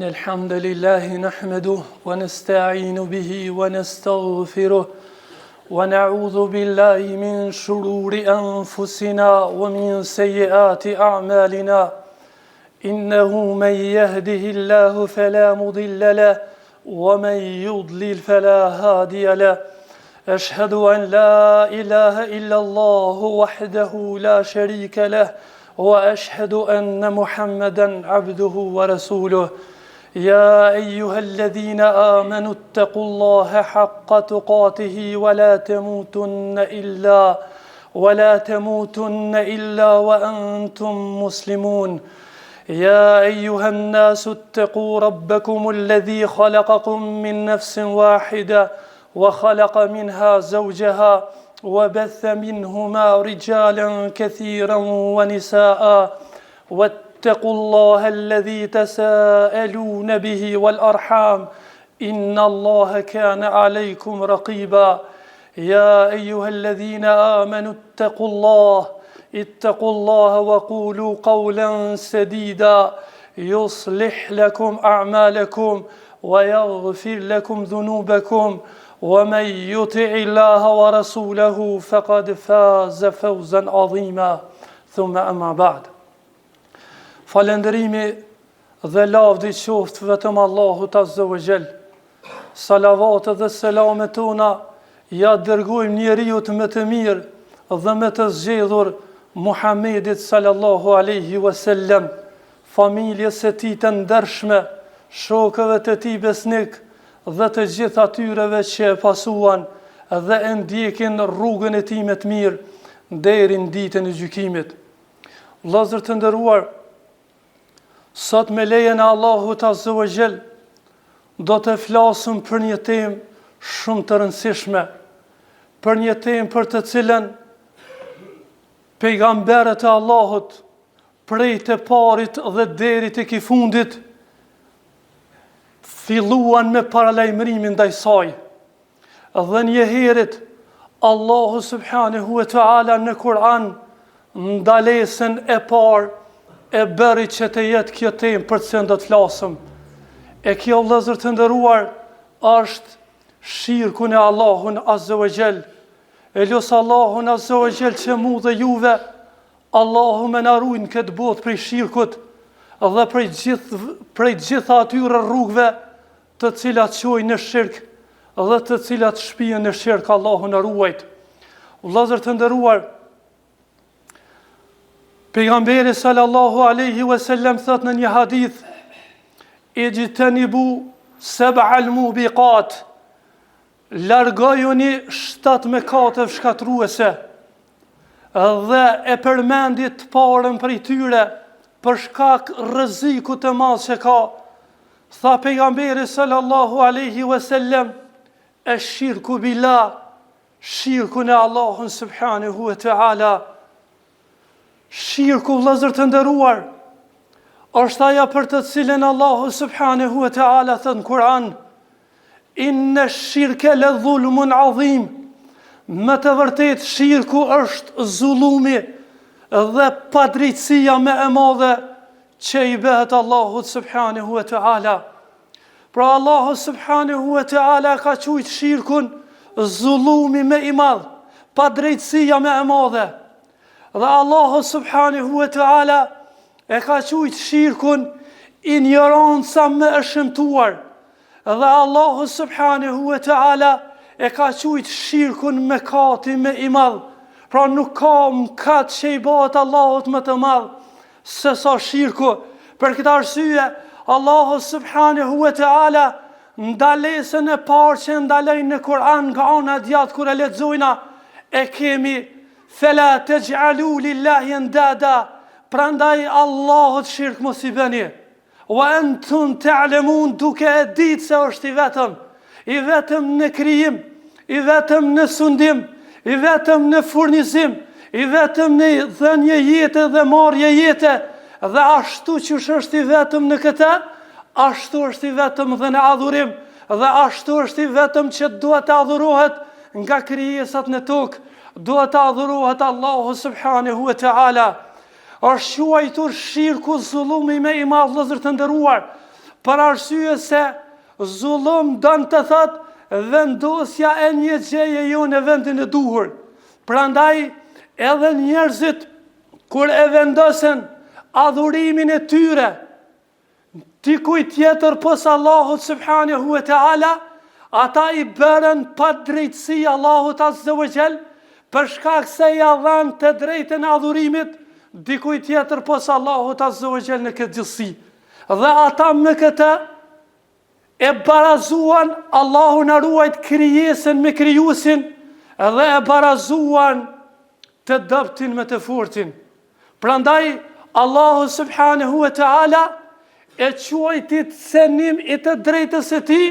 الحمد لله نحمده ونستعين به ونستغفره ونعوذ بالله من شرور أنفسنا ومن سيئات أعمالنا إنه من يهده الله فلا مضل له ومن يضلل فلا هادي له أشهد أن لا إله إلا الله وحده لا شريك له وأشهد أن محمدا عبده ورسوله يا أيها الذين آمنوا اتقوا الله حق تقاته ولا تموتن إلا وأنتم مسلمون يا أيها الناس اتقوا ربكم الذي خلقكم من نفس واحدة وخلق منها زوجها وبث منهما رجالا كثيرا ونساء واتقوا الله الذي تساءلون به والأرحام إن الله كان عليكم رقيبا يا أيها الذين آمنوا اتقوا الله وقولوا قولا سديدا يصلح لكم أعمالكم ويغفر لكم ذنوبكم ومن يطع الله ورسوله فقد فاز فوزا عظيما ثم أما بعد Falëndërimi dhe lavdi qoftë vetëm Allahut Azza wa Jall. Salavatet dhe selamet tona ja dërgojmë njeriut më të mirë dhe më të zgjedhur Muhammedit sallallahu alaihi wasallam, familjes së tij të ndershme, shokëve të tij besnik dhe të gjithë atyreve që e pasuan dhe e ndjekin rrugën e tij më të mirë deri në ditën e gjykimit. Vëllezër të nderuar, sot me lejen e Allahut Azza wa Jall do të flasim për një temë shumë të rëndësishme, për një temë për të cilën pejgamberët e Allahut prej të parit dhe deri tek i fundit filluan me paralajmërimin ndaj saj. Dhe një herët Allahu subhanahu wa ta'ala në Kur'an ndalesën e parë e bëri që të jetë kjo temë për të cilën do të flasim. E kjo, vëllezër të nderuar, është shirkun e Allahun Azza wa Jall. E lusë Allahun Azza wa Jall që mu dhe juve Allahu më na ruaj në këtë botë prej shirkut dhe prej gjitha atyre rrugëve të cilat çojnë në shirk dhe të cilat shpihen në shirk. Allahu na ruaj. Vëllezër të nderuar, pejgamberi sallallahu alaihi wasallam thot në një hadith: ijtanibu sab'al mubiqat, largojuni 7 mëkate shkatruese, dhe e përmendit të parën prej tyre për shkak rrezikut të madh që ka. Tha pejgamberi sallallahu alaihi wasallam: ash-shirku billah, shirku në Allahun subhanahu wa ta'ala. Shirku, vëllezër të nderuar, është ajo për të cilën Allahu subhanahu wa ta'ala thot në Kur'an: inna ash-shirka la dhulmun adhim. Më të vërtet shirku është zullumi dhe padrejtësia më e madhe që i bëhet Allahut subhanahu wa ta'ala. Pra Allahu subhanahu wa ta'ala ka quajtur shirkun zullumi më i madh, padrejtësia më e madhe. Dhe Allahu subhanahu wa ta'ala e ka quajtur shirkun ignoranca më e shëmtuar. Dhe Allahu subhanahu wa ta'ala e ka quajtur shirkun mëkati më i madh. Pra nuk ka mëkat që i bëhet Allahut më të madh se sa shirku. Për këtë arsye Allahu subhanahu wa ta'ala ndalesën e parë që ndalejnë në Kur'an nga ana djathtë kur e lexojna e kemi: fela taj'alu lillahi andada, prandaj Allahut shirk mos i bëni. Wa antum ta'lamun, duke e ditë se është i vetëm në krijim, i vetëm në sundim, i vetëm në furnizim, i vetëm në dhënje jete dhe marrje jete. Dhe ashtu që është i vetëm në këtë, ashtu është i vetëm dhe në adhurim, dhe ashtu është i vetëm që duhet të adhurohet nga krijesat në tokë. Duhet të adhurohet Allahu subhanahu wa ta'ala. Është quajtur shirku zullumi më i madh, vëllezër të nderuar, për arsye se zullum dënë të thot vendosja e një gjeje jo në vendin e duhur. Prandaj edhe njerëzit kur e vendosen adhurimin e tyre dikuj tjetër pos Allahut subhanahu wa ta'ala, ata i bërën pa drejtësi Allahut azza wa jall, për shkak se ja dhanë të drejtën e adhurimit dikuj tjetër pos Allahut azza wa jall në këtë gjithësi. Dhe ata me këtë e barazuan, Allahu na ruajt, krijesën me krijuesin dhe e barazuan të dobtin me të fortin. Prandaj Allahu subhanahu wa ta'ala e quajti cenim i të drejtës e ti,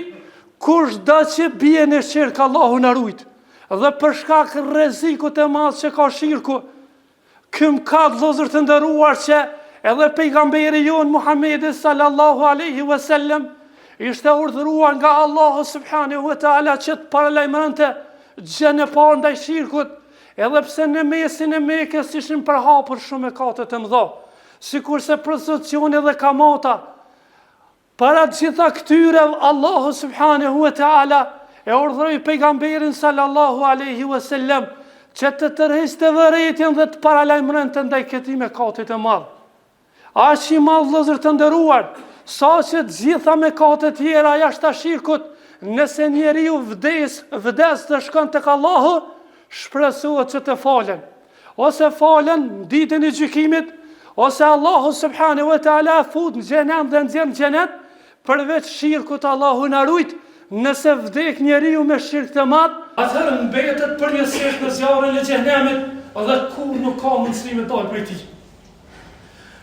kush do që bie në shirk, Allahu na ruajt. Dhe për shkak rrezikut e madh që ka shirku, këm ka vëllezër të nderuar që edhe pejgamberi jon Muhamedi sallallahu alaihi wasallam ishte urdhëruar nga Allahu subhanahu wa ta'ala që të paralajmërante gjën e parë ndaj shirkut, edhe pse në mesin e Mekës ishin përhapur shumë mëkate të mëdha, sikurse prostitucioni dhe kamata. Para gjitha këtyre Allahu subhanahu wa ta'ala e urdhëroi pejgamberin sallallahu alaihi wasallam që të tërheqte vërejtjen dhe të paralajmërante ndaj këtij mëkati të madh. Aq i madh vëllezër të nderuar, saqë të gjitha mëkatet tjera jashtë shirkut, nëse njeriu vdes dhe shkon tek Allahu, shpresohet që të falen. Ose falen ditën e gjykimit, ose Allahu subhanahu wa ta'ala fut në xhenem dhe nxjerr në xhenet. Përveç shirkut Allahu na ruajt, nëse vdek njeriu me shirk të madh, atëherë mbetet për një sehë në zjarrin e xhenemit dhe kur nuk ka mundësi me dalë prej tij.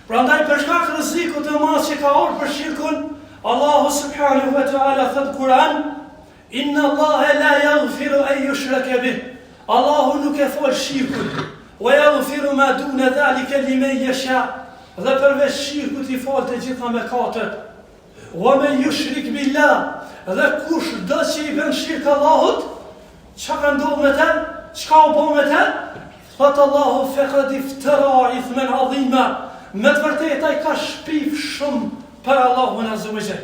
Prandaj për shkak të rrezikut të madh që ka ardhur për shirkun, Allahu subhanahu wa ta'ala thot Kur'an: "Inna Allaha la yaghfiru an yushraka bih." Allahu nuk e fal shirkun, wa yaghfiru ma duna dhalika liman yasha. Dhe përveç shirkut i fal të gjitha mëkatet. Wa man yushrik billah, dhe kush do që i bën shirk Allahut, çka ka ndodhur me të? Çka u bë me të? Thot Allahu faqad iftara ithman azima. Me të vërtetë ai ka shpif shumë për Allahun azza wa jall.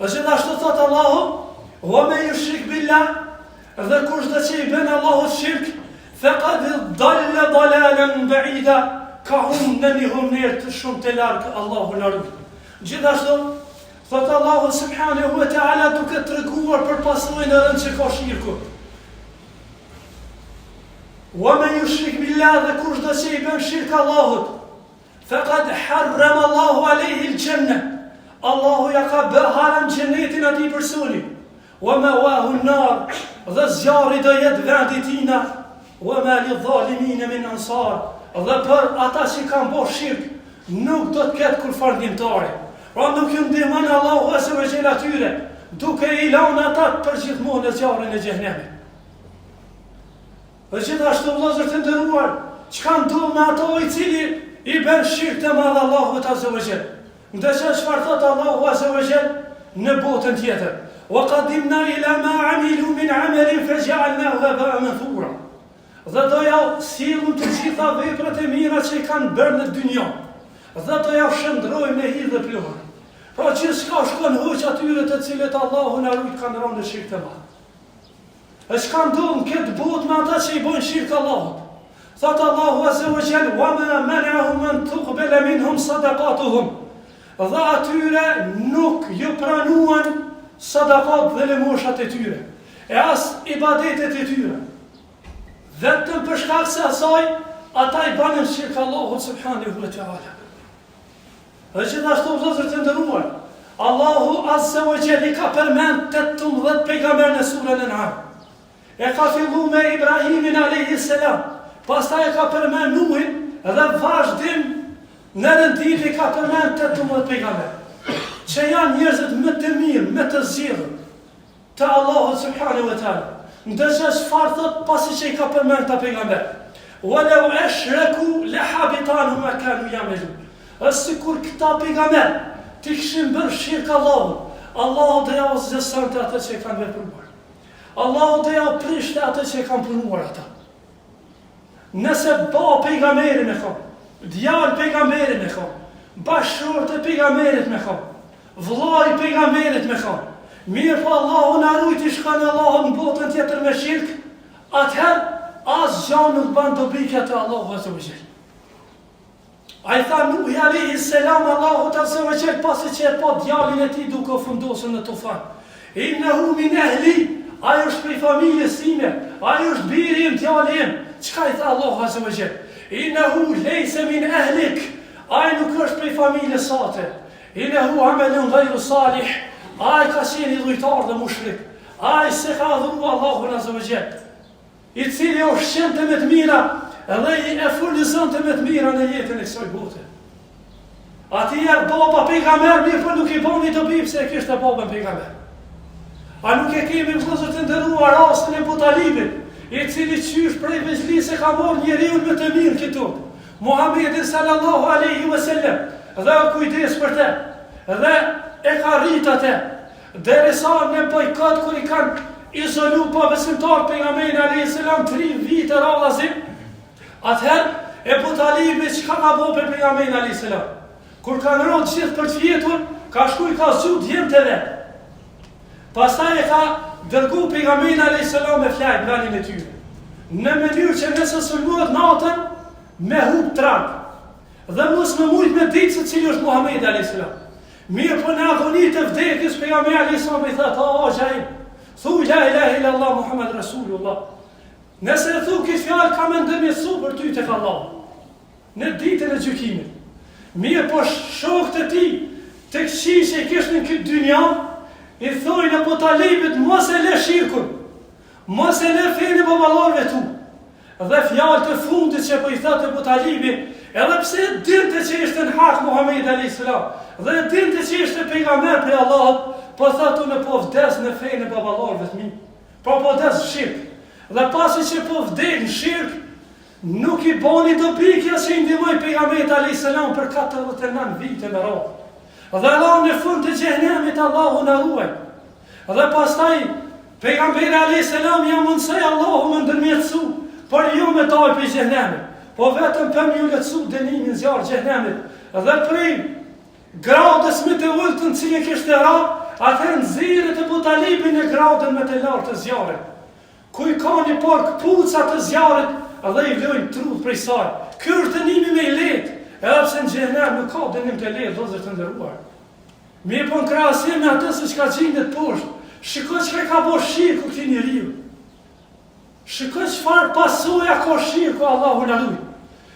Gjithashtu thot Allahu: "Wa man yushrik billah", dhe kush do që i bën Allahut shirk, faqad dalla dalalan ba'ida, ka humbur në një humbje të shumë të largë. Allahu na ruaj. Gjithashtu thot Allahu subhanahu wa ta'ala duke treguar për pasojën e rëndë që ka shirku: "Wa man yushrik billah", dhe kush do që i bën shirk Allahut, faqad harrama Allahu alayhi al-jannah, Allahu ja ka bërë haram xhenetin atij personi. Wa ma'wahu an-nar, dhe zjarri do jetë vendi tina. Wa ma lidh-dhalimin min ansar, dhe për ata që kanë bërë shirk nuk do të ketë kurfar ndihmtare. Pra nuk ju ndihmon Allahu azza wa jalla atyre, duke i lënë ata përgjithmonë në zjarrin e xhenemit. Dhe gjithashtu vëllezër të nderuar, çka ndodh me ato i cili i bën shirk të madh Allahut azza wa jalla? Ndërsa çfarë thot Allahu azza wa jalla në botën tjetër: "Wa qadimna ila ma 'amilu min 'amalin faj'alnahu haba'an manthura." Dhe do ja sillum të gjitha veprat e mira që i kanë bërë në dynjë, dhe do ja shndrojmë në hir dhe pluhur. Pra gjithçka shkon hoq atyre të cilët Allahu na ruaj kanë rënë në shirk të madh. E çka ndodh këtë botë me ata që i bojnë shirk Allahut? Thot Allahu azza wa jall: "Wa ma mana'ahum an tuqbala minhum sadaqatuhum." Dhe atyre nuk ju pranuan sadaqat dhe lëmoshat e tyre, e as ibadetet e tyre. Vetëm për shkak se asaj, ata i banë shirk Allahut subhanahu wa ta'ala. Dhe gjithashtu vëllezër të nderuar, Allahu azza wa jalla ka përmend 18 pejgamber në surën An'am. E ka filluar me Ibrahimin alayhi salam, pastaj e ka përmend Nuhin dhe vazhdim në rëndit ka përmend 18 pejgamber, që janë njerëzit më të mirë, më të zgjedhur të Allahut subhanahu wa ta'ala. Ndërsa çfarë thot pasi që i ka përmend ta pejgamber? "Walau ashraku lahabitanhum ma kanu ya'malun." Sikur këta pejgamber të kishin bërë shirk Allahut, Allahu do ja zgjasonte atë që kanë vepruar. Allahu do ja prishte atë që kanë punuar ata. Nëse ba pejgamberin e ka, djalë pejgamberin e ka, bashkëshortë e pejgamberit me ka, vllai i pejgamberit me kanë. Mirë po Allahu na ruaj i shkon Allahu në botën tjetër me shirk, atëherë asgjë nuk bën dobi këtë Allahu azza wa jall. Ai tha Nuhi alayhi salam Allahu azza wa jall pasi që e pa djalin e tij duke fundosur në tufan. Innehu min ahli, ai është prej familjes time, ai është biri im, djali im. Çka i tha Allahu azza wa jall? Innehu laysa min ahlik, ai nuk është prej familjes sate. Innehu amalun ghayru salih, ai ka qenë dhujtar dhe mushrik. Ai se ka adhuru Allahun azza wa jall, i cili është shente me të mira edhe i e furnizonte me të mira në jetën e kësaj bote. Atëherë baba pejgamber mirë po nuk i bani dobi pse e kishte babën pejgamber. A nuk e kemi vëllezër të nderuar rastin e Abu Talibit, i cili qysh prej vezlisë ka marrë njeriu me të mirë këtu, Muhamedi sallallahu alaihi wasallam, dhe kujdes për të, dhe e ka rrit atë, derisa në bojkot kur i kanë izolu pa besimtar pejgamberin alayhi salam 3 vite radhazim. Atëherë Abu Talibi çka ka bëu për pejgamberin alayhi salam? Kur kanë rënë gjithë për të fjetur, ka shkuj ka zut djemtë vet. Pastaj e ka dërgu pejgamberin alayhi salam me flajt vranin e tyre. Në mënyrë që nëse sulmohet natën me hub trap. Dhe mos më mujt me ditë se cili është Muhamedi alayhi salam. Mirë po në agonitë e vdekjes pejgamberi alayhi salam i tha o xhaim, thuj la ilaha illa Allah Muhammed Rasulullah. Nëse e thu këtë fjalë ka me ndërmjetësu për ty tek Allah në ditën e gjykimit. Mirë po shokët e tij tek qishe i kishin në këtë dynja, i thojnë Abu Talibit mos e le shirkun, mos e le fenë e baballarëve tu. Dhe fjalët e fundit që po i thotë Abu Talibi, edhe pse dinte që ishte në hak Muhamedi alayhis salam, dhe dinte që ishte pejgamber për Allahut, po thotë unë po vdes në fenë e baballarëve të mi. Po vdes shirk. Dhe pasi që po vdek në shirk, nuk i bani dobi kjo që i ndihmoi pejgamberit alayhis salam për 49 vite me radhë. Dhe Allah në fund të xhenemit Allahu na ruaj. Dhe pastaj pejgamberi alayhis salam ja mundsoi Allahu më ndërmjetësu, por jo me dalë për xhenemit, po vetëm për më lehtësu dënimin e zjarrit xhenemit. Dhe prej gradës më të ulët në cilën kishte ra, atë nxirret Abu Talibin në gradën më të lartë të zjarrit. Ku i ka një pork puca të zjarrit, edhe i vlojnë truth prej saj. Ky është dënimi më i lehtë, edhe pse në xhenem nuk ka dënim të lehtë, vëllezër të nderuar. Mirë po në krahasim me atë se çka gjendet poshtë, shikoj çka ka bërë shirku këtij njeriu. Shikoj çfarë pasojë ka shirku, Allahu na ruaj.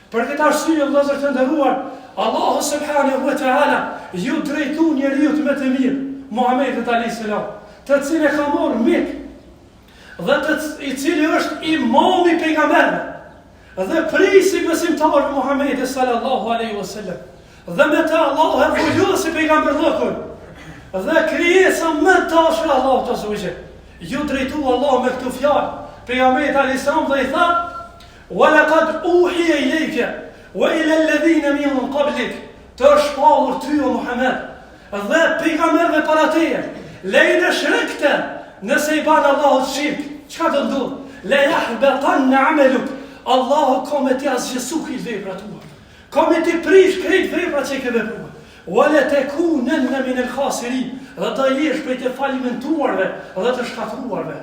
Për këtë arsye, vëllezër të nderuar, Allahu subhanahu wa taala ju drejtu njeriu me të mirë, Muhamedit alayhis salam, të cilin e ka marrë mik, dhe i cili është imami pejgamberëve, dhe prisi besimtarë Muhamedi sallallahu alaihi wasallam, dhe me të Allahu e vullosi pejgamberllëkun, dhe krijesa më të dashur Allahut azza wa jall. Ju drejtu Allahu me këtë fjalë pejgamberit alayhis salam dhe i tha: "Wa laqad uhiya ilayka wa ila alladhina min qablik", të shpallur ty o Muhammed dhe pejgamberëve para teje, lejnë shrekte, nëse i banë Allahut shirk, çka do ndodh? La yahbatanna amaluk, Allahu ka me të asgjësu këtë vepra tua, ka me të prish këtë vepra që i ke vepruar. Wa la takunanna min al-khasirin, dhe të jesh prej të falimentuarve dhe të shkatruarve.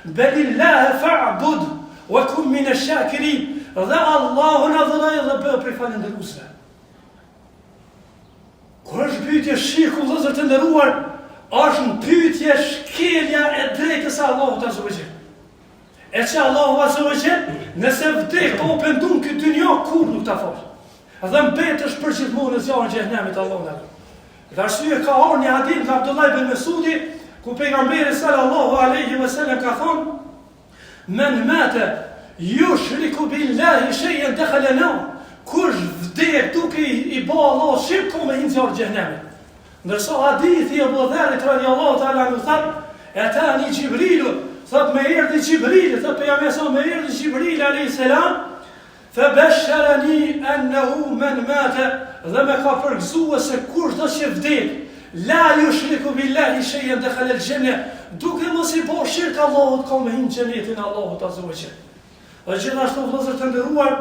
Belillahi fa'bud wa kun min ash-shakirin, dhe Allahun adhuroj dhe bëj prej falëndëruesve. Kur është pyetje shirku, vëllezër të nderuar, është në pyetje shkelja e drejtës së Allahut azza wa jall. E që Allahu azza wa jall, nëse vdek po pendon këtë dynjë, kur nuk ta fal. Dhe mbetesh për gjithmonë në zjarrin e xhenemit Allahu na. Dhe arsye ka ardhur një hadith nga Abdullah ibn Mesudi, ku pejgamberi sallallahu alaihi wasallam ka thonë: "Men mata yushriku billahi shay'an dakhala an-nar", kush vdek duke i bë Allah shirk, ka me hyrë në xhenem. Ndërsa hadithi e Abu Dharrit radhiyallahu ta'ala anhu thotë: "Atani Jibrilu", thot me erdhi Jibrili, thot pejgamberi sa me erdhi Jibrili alayhis salam, "Fabashsharani annahu man mata", dhe me ka përgëzuar se kush do që vdek, la yushriku billahi shay'an dakhala al-janna, duke mos i bërë shirk Allahut, ka me hyrë në xhenetin e Allahut azza wa jall. Dhe gjithashtu vëllezër të nderuar,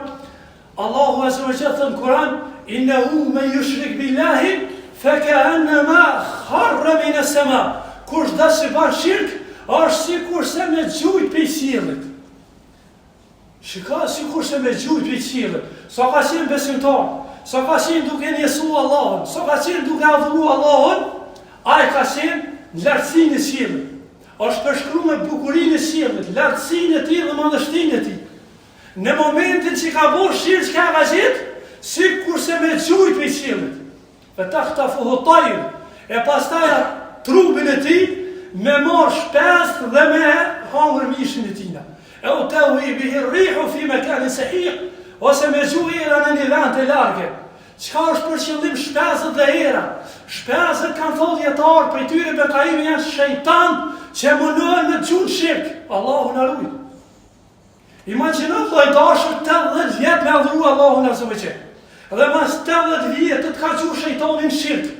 Allahu azza wa jall thon Kur'an: "Innahu man yushrik billahi فَكَأَنَّمَا خَرَّ مِنَ السَّمَاءِ. Kush dash që ban shirk, është sikur se me gjujt për qiellit. Shika, sikur se me gjujt për qiellit. Sa ka qenë besimtar, sa ka qenë duke njësu Allahun, sa ka qenë duke adhuru Allahun, ai ka qenë në lartësinë e qiellit. Është përshkruar me bukurinë e qiellit, lartësinë e tij dhe madhështinë e tij. Në momentin që ka bërë shirk, çka ka gjetë? Sikur se me gjujt për qiellit. فَتَخْتَفُهُ الطَّيْرُ. E pastaj trupin e tij me marr shpesë dhe me hangër mishin e tina. E u tawi bihi rrihu fi makanin sahiq, ose me gjuhë era në një vend të largë. Çka është për qëllim shpesët dhe era? Shpesët kanë thënë dietar për tyre bekaimi janë shejtan që mundohen me gjuhë shirk. Allahu na ruaj. Imagjino vllai dashur 80 vjet me adhuru Allahun azza wa jall. Dhe mas 80 vjet të ka gjuhë shejtanin shirk.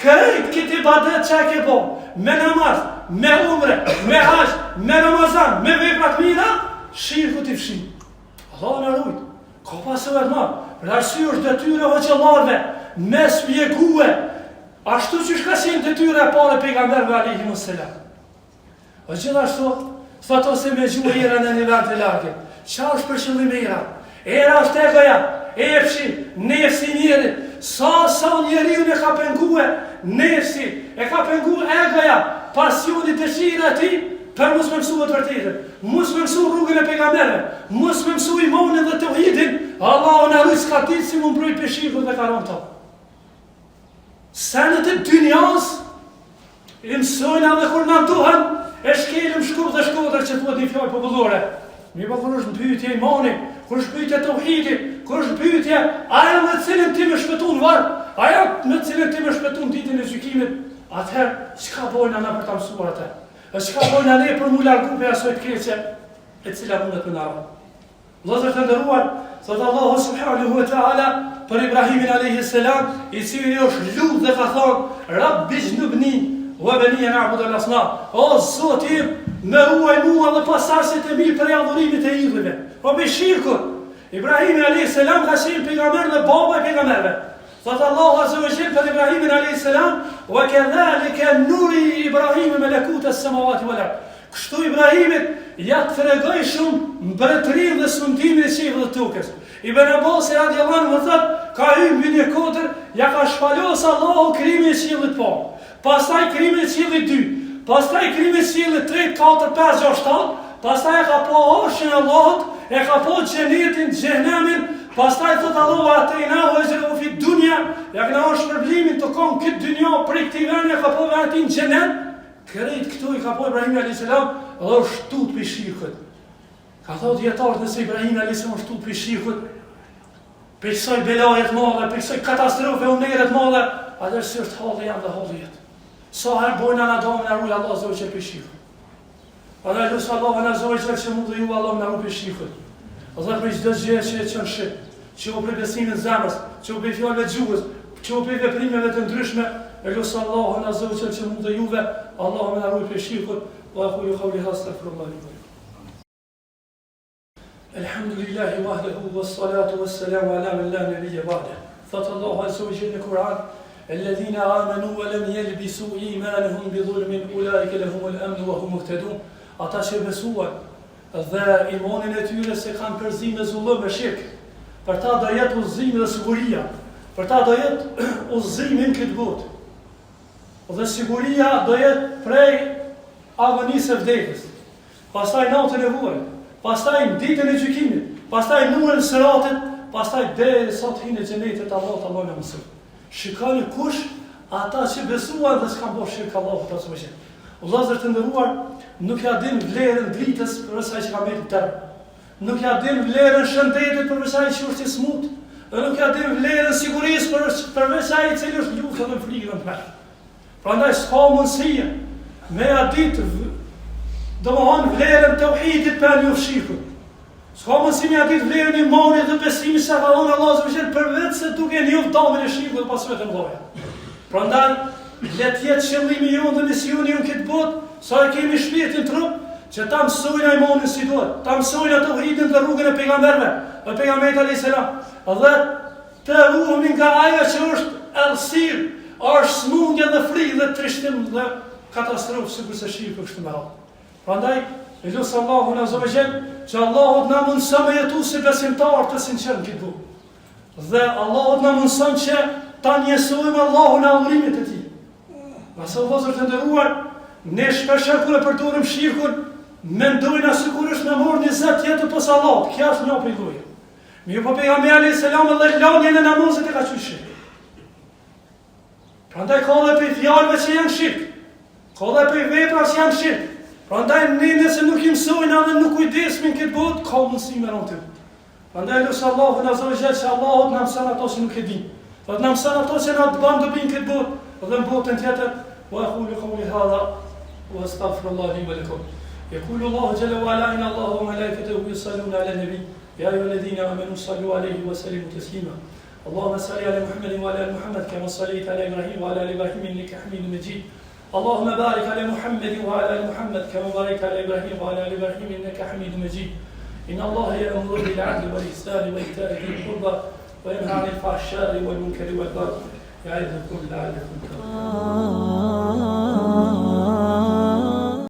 Krejt këtë ibadet që ke bo, me namaz, me umre, me hajj, me Ramazan, me veprat mira, shirku t'i fshin. Allah në rujt, ka pasëve të marë, rarësi është detyre hoqëllarve, me spjegue, ashtu që shka qenë detyre e pare pejgamberve alaihimu selam. O gjithashtu, thot ose me gjuhë era në një vend të largë, qa është për qëllim era? Era është egoja, epshi, nefsi njerit, sa njeriu e ka pengue, nefsi, e ka pengue egoja, pasioni dëshira ti, për mos me mësu të vërtetën, mos me mësu rrugën e pejgamberëve, mos me mësu imanin dhe tauhidin, Allahu na ruaj s'ka ditë si mund mbrojt peshikut dhe karon to. Senet e dynjas, i mësojnë edhe kur na duhen, e shkelim shkurt dhe shkodër që thuhet një fjalë popullore. Mi pa kur është në pyetje imani, kur është pyetje tauhidi, kur është pyetje ajo me cilën ti më shpëton varr, ajo me cilën ti më shpëton ditën e gjykimit, atëherë çka bojnë ana për ta mësuar atë? Çka bojnë ne për mu largu për asoj të keqe e cila mundet të na rrë? Vëllezër të nderuar, thot Allahu subhanahu wa taala për Ibrahimin alayhis salam, i cili është lut dhe ka thonë Rabbi jnubni wa bani na'budu al-asnam. O Zoti, me ruaj mua dhe pasardhësit e mi prej adhurimit e idhujve. Po me shirkut. Ibrahimi alayhis salam ka qenë pejgamber dhe baba e pejgamberëve. Thot Allahu azza wa jalla për Ibrahimin alayhis salam, wa kadhalika nuri Ibrahim malakut as-samawati wal ard. Kështu Ibrahimit ja të tregoj shumë mbretërinë dhe sundimin e qiellit dhe tokës. Ibn Abbas radiallahu anhu thot, ka hyrë mbi një kodër, ja ka shpalos Allahu krimin e qiellit po. Pastaj krimin e qiellit 2, pastaj krimin e qiellit 3, 4, 5, 6, 7, pastaj e ka po arshin e Allahut, e ka po xhenetin, xhenemin, pastaj thot Allahu atinahu ajrahu fi dunya, ja këna është shpërblimin të kon këtë dynjë për këtë vend, e ka po atin xhenet. Krejt këtu i ka po Ibrahimi alayhis salam dhe është tut për shirkut. Ka thot dietarët nëse Ibrahimi alayhis salam është tut për shirkut, për kësaj belaje të madhe, për kësaj katastrofe umere të madhe, atëherë si është halli jam dhe halli jet. Sa herë bojnë anë Adamin e ruaj Allah azza wa jalla për shirkut. Ana lusë Allah azza wa jalla që mund dhe ju Allah në ruaj për shirkut. Allah për çdo gjë që e çon shit, që u për besimin e zemrës, që u për fjalëve të gjuhës, që u për veprimeve të ndryshme, e lusë Allah azza wa jalla që mund dhe juve Allah në ruaj për shirkut. Wa aqulu qawli hadha astaghfirullah li wa lakum. Alhamdulillahi wahdahu was-salatu was-salamu ala man la nabiyya ba'dah. Thot Allah azza wa jalla në Kur'an: الذين آمنوا ولم يلبسوا إيمانهم بظلم أولئك لهم الأمن وهم مهتدون. Ata që besuan dhe imanin e tyre se kanë përzim me zullëm me shirk, për ta do jetë udhëzimi dhe siguria, për ta do jetë udhëzimi në këtë botë. Dhe siguria do jetë prej agonisë së vdekjes, pastaj natën e vuajt, pastaj ditën e gjykimit, pastaj nurën e siratit, pastaj derisa të hinë në xhenetin Allah na mëson. Shikoni kush ata që besuan dhe s'kan bërë shirk Allahut azza wa jalla. Vëllezër të nderuar, nuk ja din vlerën dritës për asaj që ka mbetur tërë. Nuk ja din vlerën shëndetit për asaj që është i smut, dhe nuk ja din vlerën sigurisë për asaj i cili është luftë dhe frikë në tmerr. Prandaj s'ka mundësi me ja ditë domethënë vlerën tauhidit për një shirkut. S'ka mundësi me ja ditë vlerën e imanit dhe besimit se ka dhënë Allahu subhanahu wa taala përveç se duke njohur dëmin e shirkut dhe pasojat e mëdha. Prandaj le të jetë qëllimi jonë dhe misioni jonë këtë botë, sa e kemi shpirtin trup, që ta mësojnë imanin si duhet, ta mësojnë tauhidin dhe rrugën e pejgamberëve, e pejgamberit alayhis salam, dhe të ruhemi nga ajo që është errësirë, është smundje dhe frikë dhe trishtim dhe katastrofë sikur se shirku kështu me radhë. Prandaj, e lutem Allahun azza wa jall që Allahu na mundson me jetu si besimtar të sinqert në këtë botë. Dhe Allahu na mundson që ta njësojmë Allahun në adhurimet e tij. Pastaj vëllezër të nderuar, ne shpesh kur e përdorim shirkun, mendojnë sikur është me marrë 20 jetë pas Allahut. Kjo është një opinion. Mirë po pejgamberi alayhis salam dhe lënien e namazit e ka thënë shirk. Prandaj ka edhe për fjalëve që janë shirk. Ka edhe për vepra që janë shirk. Prandaj ne nëse nuk i mësojnë edhe nuk kujdesemi në këtë botë, ka mundësi me rëndë. Prandaj lutem Allahun azza wa jall që Allahu na mëson ato që nuk e dinë. Do të na mëson ato që na të bëjnë dobi në këtë botë dhe në botën tjetër. Wa aqulu qawli hadha wa astaghfirullah li wa lakum. يقول الله جل وعلا إن الله وملائكته يصلون على النبي يا أيها الذين آمنوا صلوا عليه وسلموا تسليما اللهم صل على محمد وعلى آل محمد كما صليت على إبراهيم وعلى آل إبراهيم إنك حميد مجيد اللهم بارك على محمد وعلى آل محمد كما باركت على إبراهيم وعلى آل إبراهيم إنك حميد مجيد إن الله يأمر بالعدل والإحسان وإيتاء ذي القربى وينهى عن الفحشاء والمنكر والبغي يعظكم لعلكم تذكرون